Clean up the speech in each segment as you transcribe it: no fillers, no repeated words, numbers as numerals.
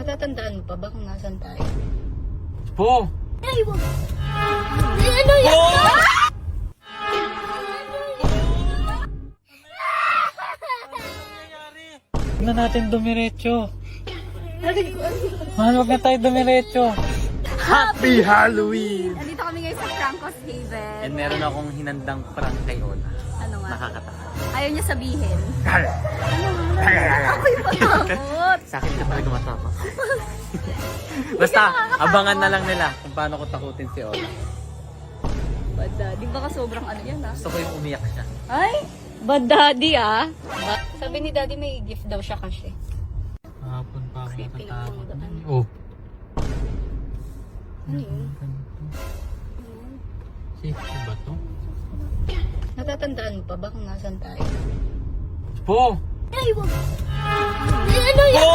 Natatandaan mo pa ba kung nasan tayo? Po! Ay, wag! Ano yan? Huwag na natin dumiretso. Mahal, huwag na tayo dumiretso. Happy Halloween! Nandito kami ngayon sa Francos Haven. And meron akong hinandang prank kay Ola. Ano nga? Nakakatawa. Ayaw niya sabihin. Ako yung matakot. Sa akin ka talaga matama. Basta, abangan na lang nila kung paano ko takutin si Ola. Bad daddy. Baka sobrang ano yan ah. Gusto ko yung umiyak siya. Ay! Bad daddy ah. Sabi ni daddy may gift daw siya kasi. Hapon pa ako Creepy lang natatakot. ang daan. Oh. Ano yun? Safety ba to? Natatandaan mo pa ba kung nasan tayo? Po! Ay, wag! Ano yan? Po!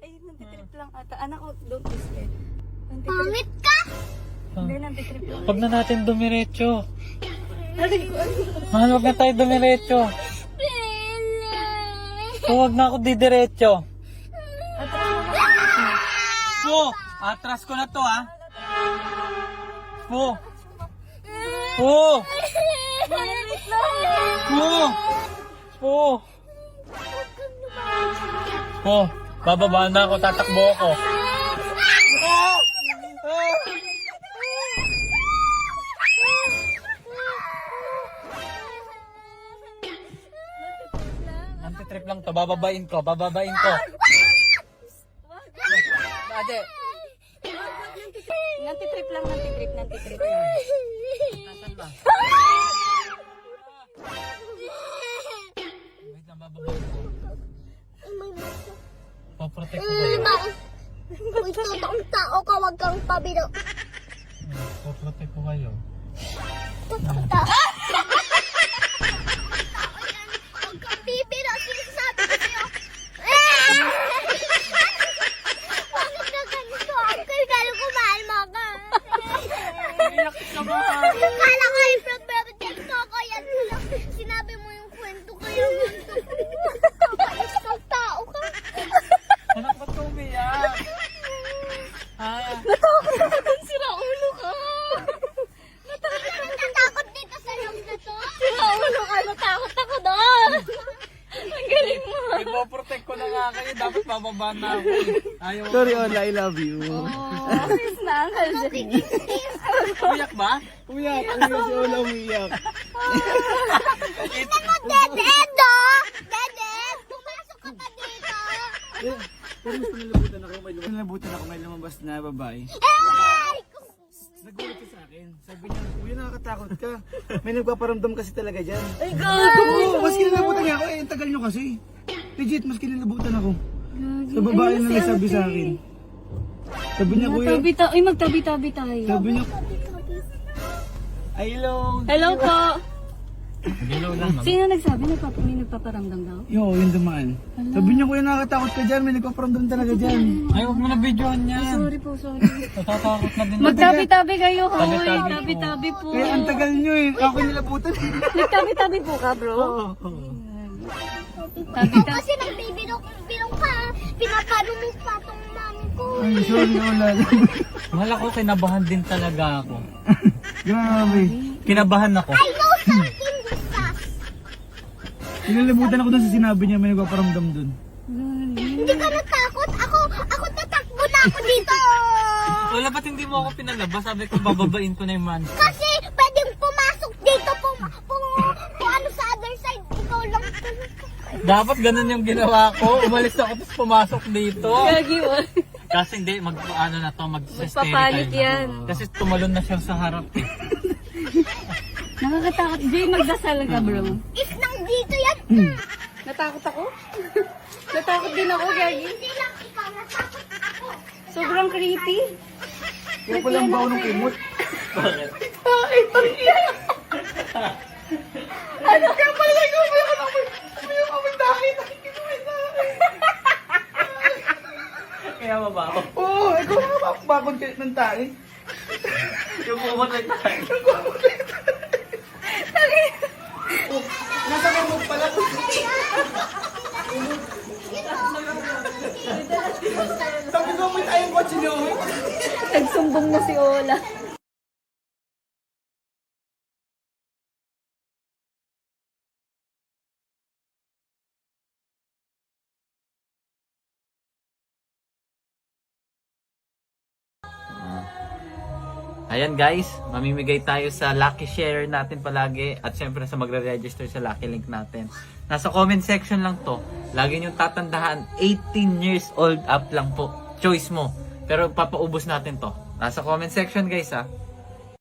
Ay, nantitrip lang ata. Anak ko, don't be scared. Pangit ka! Hindi, nantitrip lang. Huwag na natin dumiretso. Mahal, huwag na tayo dumiretso. Huwag na ako didiretso. Po! Atras ko na to ha. Po! Po! Po! Po! Po! Bababa na ako, tatakbo ako. Antitrip lang to, bababain ko. Ate. Nantitrip lang. Nasaan ba? Wait lang, bababain ko. Paprotect ko kayo. Kung totoong tao ka, wag kang pabiro. Paprotect ko kayo. Totoong tao. Wag kang bibiro, sinasabi ko sa'yo. Bakit na ganito? Uncle, kala ko mahal mo ka. Kala ko yung protect ko yan. Sinabi mo yung kwento ko yung kwento ko. Kapayos kang tao ka. Anak, ba't ka umiyak? Ha? Natakot sira ulo ka. Natatakot dito sa loob na to. Sira ulo ka. Natakot ako doon. Ang galing mo. Ipoprotect ko na nga kayo. Dapat bababa na ako. Ayaw ko. Sorry, Ola, I love you. Oh, please na, Uncle Jay. Umiyak ba? Umiyak, si Ola umiyak. Dededo! Deded! Pumasok ka pa dito! Pero mas pinilabutan ako, may lumabas na babae. Ay! Nagulat siya sa akin. Sabi niya, kuya nakakatakot ka. May nagpaparamdam kasi talaga dyan. Ay, gago. Oo, mas kinalabutan niya ako eh. Ang tagal niyo kasi. Legit, mas kinalabutan ako. Sa babae na nagsabi sa akin. Sabi niya, kuya. Ay, magtabi-tabi tayo. Sabi niya, ay, hello. Hello po. Hello lang, ma'am. Sino nagsabi? May nagpaparamdam daw? Yo, yung dumaan. Sabi niya, kuya nakakatakot ka dyan. May nagpaparamdam talaga dyan. Ay, huwag mo na videohan yan. Sorry po, sorry. Natatakot na din. Magtabi-tabi kayo, hoy. Tabi-tabi po. Tabi-tabi po. Kaya ang tagal niyo eh. Ako nilabutan. Nagtabi-tabi po ka, bro. Oo. Ikaw kasi nagbibirong ka. Pinapano mo pa tong mami ko. Ay, sorry, Ola. Mahal ako, kinabahan din talaga ako. Grabe. Kinabahan ako. I know something Jesus. Kinalabutan ako dun sa sinabi niya. May nagpaparamdam dun. Hindi ka natakot? Ako tatakbo na ako dito. Wala, ba't hindi mo ako pinalabas? Sabi ko, bababain ko na yung man. Kasi pwedeng pumasok dito kung ano sa other side. Ikaw lang. Dapat ganun yung ginawa ko. Umalis ako, tapos pumasok dito. Gagi mo. Kasi hindi, ano na to, Magpapanik yan. Kasi tumalon na siya sa harap eh. Nakakatakot. Jay, magdasal ka, bro. If nang dito yan. Natakot ako? Natakot din ako, Gagi. Hindi lang ikaw natakot ako. Sobrang creepy. Kaya palang baon ng kumot. Bakit? Bakit? Ano? Kaya pala ikaw may amoy dahil. Kaya mabaho. Oo, ikaw na bakon ng tayo. Yung kumot like tayo. Nagsumbong na si Ola. Ayan guys, mamimigay tayo sa lucky share natin palagi at syempre sa magre-register sa lucky link natin. Nasa comment section lang to. Lagi nyo tatandaan, 18 years old up lang po. Choice mo. Pero papaubos natin to. Nasa comment section guys ha.